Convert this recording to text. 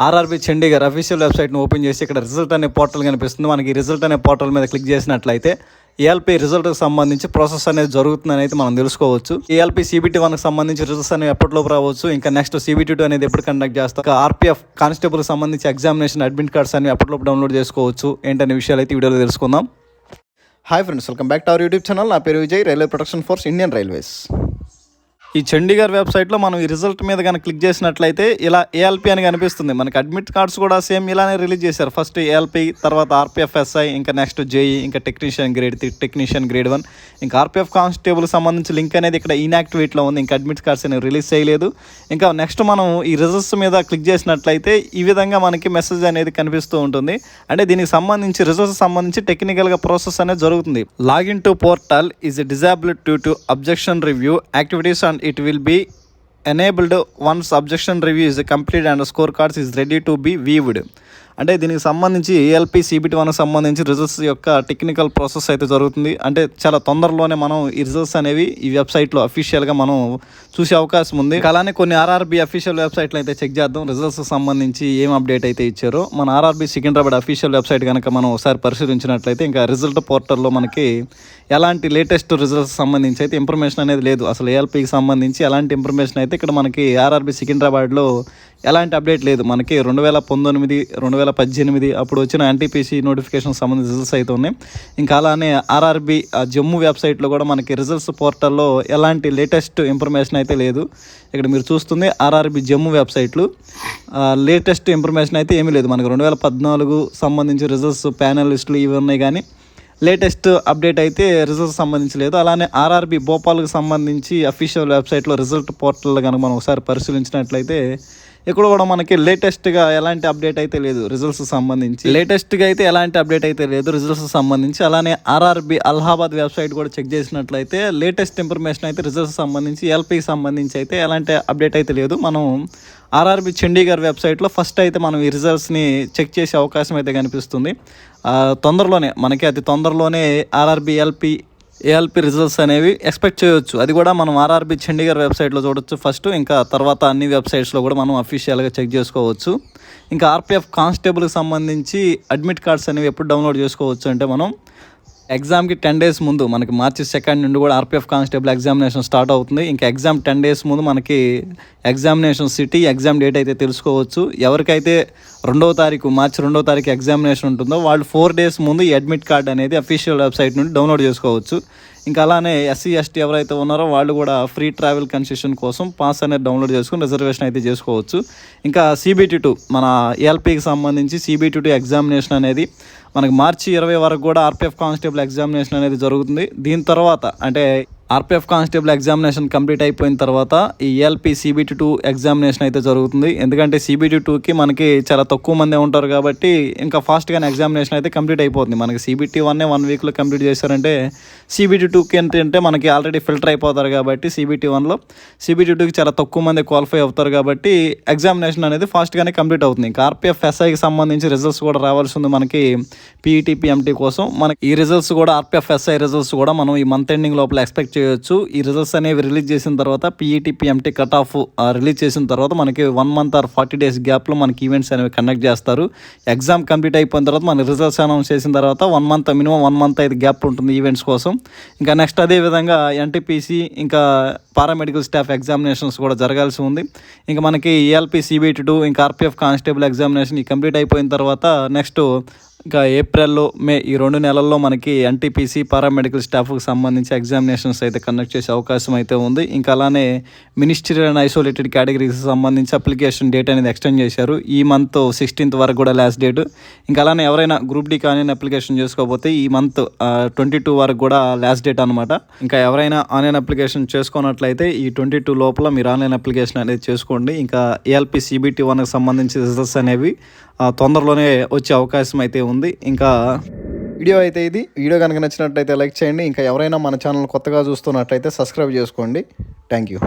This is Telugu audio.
ఆర్ఆర్బీ చండీగఢ్ అఫీషియల్ వెబ్సైట్ని ఓపెన్ చేసి ఇక్కడ రిజల్ట్ అనే పోర్టల్ కనిపిస్తుంది. మనకి రిజల్ట్ అనే పోర్టల్ మీద క్లిక్ చేసినట్లయితే ఏఎల్పీ రిజల్ట్కి సంబంధించి ప్రాసెస్ అనేది జరుగుతుందని అయితే మనం తెలుసుకోవచ్చు. ఏఎల్పీ CBT1కి సంబంధించి రిజల్ట్స్ అనేవి ఎప్పటిలోపు రావచ్చు. ఇంకా నెక్స్ట్ CBT2 అనేది ఎప్పుడు కండక్ట్ చేస్తాం. RPF కానిస్టేబుల్కి సంబంధించి ఎగ్జామినేషన్ అడ్మిట్ కార్డ్స్ అనేవి ఎప్పటిలోపు డౌన్లోడ్ చేసుకోవచ్చు. ఏంటనే విషయాలు అయితే వీడియోలో తెలుసుకుందాం. Hi friends, welcome back to our YouTube channel. నా పేరు Vijay, railway protection force, Indian railways. ఈ చండీగఢ్ వెబ్సైట్లో మనం ఈ రిజల్ట్ మీద కనుక క్లిక్ చేసినట్లయితే ఇలా ఏఎల్పీ అని కనిపిస్తుంది. మనకి అడ్మిట్ కార్డ్స్ కూడా సేమ్ ఇలానే రిలీజ్ చేశారు. ఫస్ట్ ఏఎల్పీ, తర్వాత RPF SI, ఇంకా నెక్స్ట్ JE, ఇంకా టెక్నీషియన్ గ్రేడ్ 1, ఇంకా RPF కానిస్టేబుల్కి సంబంధించి లింక్ అనేది ఇక్కడ ఇన్యాక్టివేట్లో ఉంది. ఇంకా అడ్మిట్ కార్డ్స్ అనేవి రిలీజ్ చేయలేదు. ఇంకా నెక్స్ట్ మనం ఈ రిజల్ట్స్ మీద క్లిక్ చేసినట్లయితే ఈ విధంగా మనకి మెసేజ్ అనేది కనిపిస్తూ ఉంటుంది. అంటే దీనికి సంబంధించి రిజల్ట్స్ సంబంధించి టెక్నికల్గా ప్రాసెస్ అనేది జరుగుతుంది. Login to portal is disabled due to objection review activities and it will be enabled once objection review is complete and scorecards is ready to be viewed. అంటే దీనికి సంబంధించి ఏఎల్పీ CBT1కి సంబంధించి రిజల్ట్స్ యొక్క టెక్నికల్ ప్రాసెస్ అయితే జరుగుతుంది. అంటే చాలా తొందరలోనే మనం ఈ రిజల్ట్స్ అనేవి ఈ వెబ్సైట్లో అఫీషియల్గా మనం చూసే అవకాశం ఉంది. అలానే కొన్ని ఆర్ఆర్బీ అఫీషియల్ వెబ్సైట్లు అయితే చెక్ చేద్దాం. రిజల్ట్స్ సంబంధించి ఏం అప్డేట్ అయితే ఇచ్చారో మన ఆర్ఆర్బీ సికింద్రాబాద్ అఫీషియల్ వెబ్సైట్ కనుక మనం ఒకసారి పరిశీలించినట్లయితే ఇంకా రిజల్ట్ పోర్టల్లో మనకి ఎలాంటి లేటెస్ట్ రిజల్ట్స్ సంబంధించి అయితే ఇన్ఫర్మేషన్ అనేది లేదు. అసలు ఏఎల్పీకి సంబంధించి ఎలాంటి ఇన్ఫర్మేషన్ అయితే ఇక్కడ మనకి ఆర్ఆర్బీ సికింద్రాబాద్లో ఎలాంటి అప్డేట్ లేదు. మనకి 2019, 2018 అప్పుడు వచ్చిన NTPC నోటిఫికేషన్ సంబంధించిన రిజల్ట్స్ అయితే ఉన్నాయి. ఇంకా అలానే ఆర్ఆర్బీ జమ్మూ వెబ్సైట్లో కూడా మనకి రిజల్ట్స్ పోర్టల్లో ఎలాంటి లేటెస్ట్ ఇన్ఫర్మేషన్ అయితే లేదు. ఇక్కడ మీరు చూస్తుంది ఆర్ఆర్బీ జమ్మూ వెబ్సైట్లు లేటెస్ట్ ఇన్ఫర్మేషన్ అయితే ఏమీ లేదు. మనకి 2014 సంబంధించి రిజల్ట్స్ ప్యానల్ లిస్టులు ఇవి ఉన్నాయి, కానీ లేటెస్ట్ అప్డేట్ అయితే రిజల్ట్స్ సంబంధించి లేదు. అలానే ఆర్ఆర్బీ భోపాల్కి సంబంధించి అఫీషియల్ వెబ్సైట్లో రిజల్ట్ పోర్టల్ కనుక మనం ఒకసారి పరిశీలించినట్లయితే ఇక్కడ కూడా మనకి లేటెస్ట్గా ఎలాంటి అప్డేట్ అయితే లేదు రిజల్ట్స్ సంబంధించి. లేటెస్ట్గా అయితే ఎలాంటి అప్డేట్ అయితే లేదు రిజల్ట్స్ సంబంధించి. అలానే ఆర్ఆర్బీ అలహాబాద్ వెబ్సైట్ కూడా చెక్ చేసినట్లయితే లేటెస్ట్ ఇన్ఫర్మేషన్ అయితే రిజల్ట్స్ సంబంధించి ఏఎల్పీకి సంబంధించి అయితే ఎలాంటి అప్డేట్ అయితే లేదు. మనం ఆర్ఆర్బీ చండీగఢ్ వెబ్సైట్లో ఫస్ట్ అయితే మనం ఈ రిజల్ట్స్ని చెక్ చేసే అవకాశం అయితే కనిపిస్తుంది. తొందరలోనే మనకి అతి తొందరలోనే ఆర్ఆర్బీ ఏఎల్పీ రిజల్ట్స్ అనేవి ఎక్స్పెక్ట్ చేయవచ్చు. అది కూడా మనం ఆర్ఆర్బీ చండీగఢ్ వెబ్సైట్లో చూడొచ్చు ఫస్ట్. ఇంకా తర్వాత అన్ని వెబ్సైట్స్లో కూడా మనం అఫీషియల్గా చెక్ చేసుకోవచ్చు. ఇంకా RPF కానిస్టేబుల్కి సంబంధించి అడ్మిట్ కార్డ్స్ అనేవి ఎప్పుడు డౌన్లోడ్ చేసుకోవచ్చు అంటే మనం ఎగ్జామ్కి 10 days ముందు మనకి March 2 నుండి కూడా RPF కానిస్టేబుల్ ఎగ్జామినేషన్ స్టార్ట్ అవుతుంది. ఇంకా ఎగ్జామ్ 10 days ముందు మనకి ఎగ్జామినేషన్ సిటీ, ఎగ్జామ్ డేట్ అయితే తెలుసుకోవచ్చు. ఎవరికైతే March 2వ తారీఖు ఎగ్జామినేషన్ ఉంటుందో వాళ్ళు 4 days ముందు ఈ అడ్మిట్ కార్డ్ అనేది అఫీషియల్ వెబ్సైట్ నుండి డౌన్లోడ్ చేసుకోవచ్చు. ఇంకా అలానే SC ST ఎవరైతే ఉన్నారో వాళ్ళు కూడా ఫ్రీ ట్రావెల్ కన్సెషన్ కోసం పాస్ అనేది డౌన్లోడ్ చేసుకుని రిజర్వేషన్ అయితే చేసుకోవచ్చు. ఇంకా CBT2 మన ఏఎల్పీకి సంబంధించి CBT2 ఎగ్జామినేషన్ అనేది మనకి March 20 వరకు కూడా RPF కానిస్టేబుల్ ఎగ్జామినేషన్ అనేది జరుగుతుంది. దీని తర్వాత అంటే RPF కానిస్టేబుల్ ఎగ్జామినేషన్ కంప్లీట్ అయిపోయిన తర్వాత ఈ ఏఎల్పీ CBT2 ఎగ్జామినేషన్ అయితే జరుగుతుంది. ఎందుకంటే CBT2కి మనకి చాలా తక్కువ మంది ఉంటారు కాబట్టి ఇంకా ఫాస్ట్గానే ఎగ్జామినేషన్ అయితే కంప్లీట్ అయిపోతుంది. మనకి CBT1 1 weekలో కంప్లీట్ చేశారంటే CBT2కి ఏంటంటే మనకి ఆల్రెడీ ఫిల్టర్ అయిపోతారు కాబట్టి CBT1లో CBT2కి చాలా తక్కువ మంది క్వాలిఫై అవుతారు కాబట్టి ఎగ్జామినేషన్ అనేది ఫాస్ట్గానే కంప్లీట్ అవుతుంది. ఇంకా RPF SIకి సంబంధించి రిజల్ట్స్ కూడా రావాల్సి ఉంది మనకి PET PMT కోసం. మనకి ఈ రిజల్ట్స్ కూడా RPF SI రిజల్ట్స్ కూడా మనం ఈ మంత్ ఎండింగ్ లోపల ఎక్స్పెక్ట్ చేయొచ్చు. ఈ రిజల్ట్స్ అనేవి రిలీజ్ చేసిన తర్వాత PET PMT cut off release చేసిన తర్వాత మనకి 1 month or 40 days గ్యాప్లో మనకి ఈవెంట్స్ అనేవి కండక్ట్ చేస్తారు. ఎగ్జామ్ కంప్లీట్ అయిపోయిన తర్వాత మన రిజల్ట్స్ అనౌన్స్ చేసిన తర్వాత మినిమం 1 month అయితే గ్యాప్ ఉంటుంది ఈవెంట్స్ కోసం. ఇంకా నెక్స్ట్ అదేవిధంగా NTPC ఇంకా పారామెడికల్ స్టాఫ్ ఎగ్జామినేషన్స్ కూడా జరగాల్సి ఉంది. ఇంకా మనకి ఏఎల్పీ CBT2 ఇంకా RPF కానిస్టేబుల్ ఎగ్జామినేషన్ కంప్లీట్ అయిపోయిన తర్వాత నెక్స్ట్ ఇంకా April, May ఈ 2 నెలల్లో మనకి NTPC పారామెడికల్ స్టాఫ్కి సంబంధించి ఎగ్జామినేషన్స్ అయితే కండక్ట్ చేసే అవకాశం అయితే ఉంది. ఇంకా అలానే మినిస్ట్రియల్ అండ్ ఐసోలేటెడ్ కేటగిరీకి సంబంధించి అప్లికేషన్ డేట్ అనేది ఎక్స్టెండ్ చేశారు. ఈ మంత్ 16th వరకు కూడా లాస్ట్ డేట్. ఇంకా అలానే ఎవరైనా గ్రూప్ డి కానీ అప్లికేషన్ చేసుకోకపోతే ఈ మంత్ 22 వరకు కూడా లాస్ట్ డేట్ అనమాట. ఇంకా ఎవరైనా ఆన్లైన్ అప్లికేషన్ చేసుకున్నట్లయితే ఈ 22 లోపల మీరు ఆన్లైన్ అప్లికేషన్ అనేది చేసుకోండి. ఇంకా ఏఎల్పీ CBT1కి సంబంధించి రిజల్ట్స్ అనేవి తొందరలోనే వచ్చే అవకాశం అయితే ఉంది. ఇంకా వీడియో అయితే ఇది. వీడియో కనుక నచ్చినట్లయితే లైక్ చేయండి. ఇంకా ఎవరైనా మన ఛానల్ కొత్తగా చూస్తున్నట్లయితే సబ్స్క్రైబ్ చేసుకోండి. Thank you.